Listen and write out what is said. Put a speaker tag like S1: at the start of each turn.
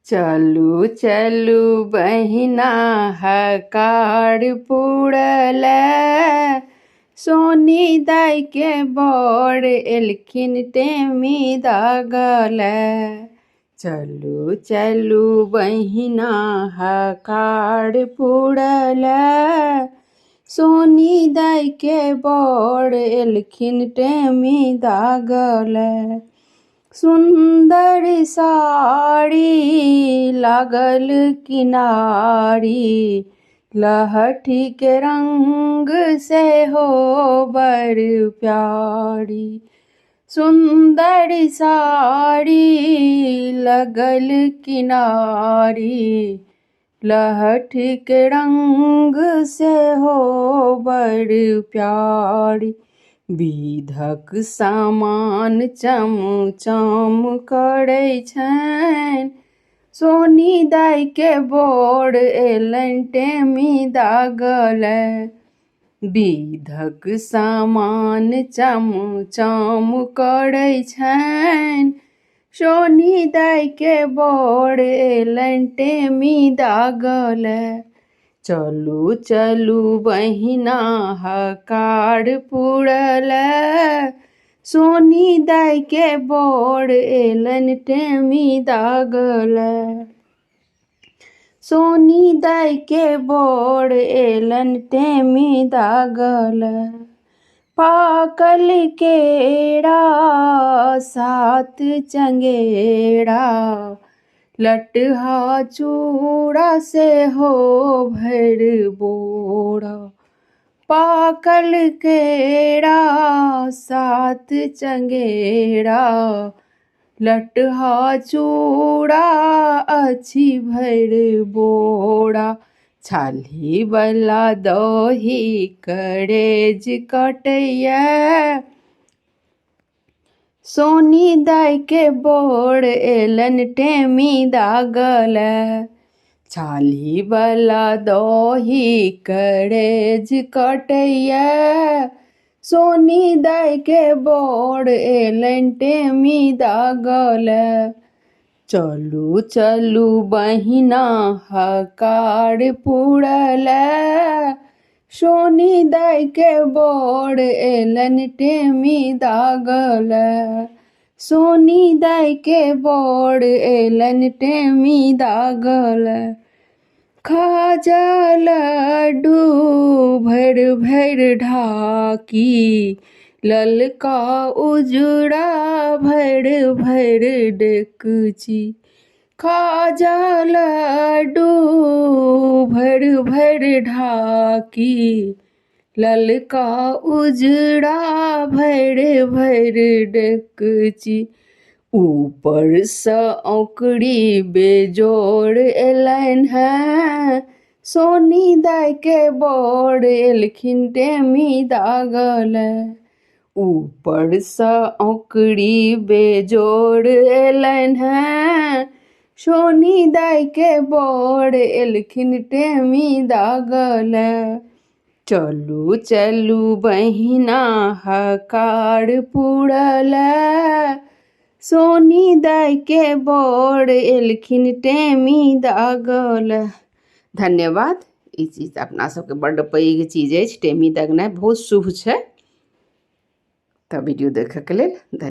S1: चलू चलू बहिना हकार पुरल सोनी दाई के बड़ एलखिन टेमी दागल। चलू चलू बहिना हकार पुरल सोनी दाई के बड़ एलखिन टेमी दागल। सुंदर साड़ी लागल किनारी लहठी के रंग से हो बड़ प्यारी। सुंदर साड़ी लगल किनारी लहठी के रंग से हो बड़ प्यारी। विधक सामान चम चम करै छनि सोनी दाई के बड़ एलनि टेमी दागल। विधक सामान चम चम करै छनि सोनी दाई के बड़ एलनि टेमी दागल। चलू चलू बहिना हकार पुरल सोनी दाई के बड़ एलनि टेमी दागल। सोनी दाई के बड़ एलनि टेमी दागल। पाकल केरा सात चंगेरा लटहा चूड़ा से हो भर बोरा। पाकल केरा सात चंगेरा लटहा चूड़ा अछि भर बोरा। छाली वाला दही करेज कटैया सोनी दाई के बड़ एलनि टेमी दागल। छाली वाला दही करेज कटैया सोनी दाई के बड़ एलनि टेमी दागल। चलू चलू बहिना हकार पुरल सोनी दाई के बड़ एलनि टेमी दागल। सोनी दाई के बड़ एलनि टेमी दागल। खाजा लड्डू भर भर ढाकी ललका उजड़ा भर भर डेकची। खाजा लड्डू भर भर ढाकी ललका उजड़ा भर भर डेकची। ऊपर सँ औंकड़ी बेजोड़ एलनि हैं सोनी दाई के बड़ एलखिन टेमी दागल। ऊपर सँ औंकड़ी बेजोड़ एलनि हैं सोनी दाई के बड़ एलखिन टेमी दागल। चलू चलू बहिना हकार पुरल सोनी दाई के बड़ एलखिन टेमी दागल। धन्यवाद। ई चीज अपना सबके बड्ड पैघ चीज अछि। टेमी दागनाइ बहुत शुभ छै। तऽ वीडियो देखैके लेल धन्यवाद।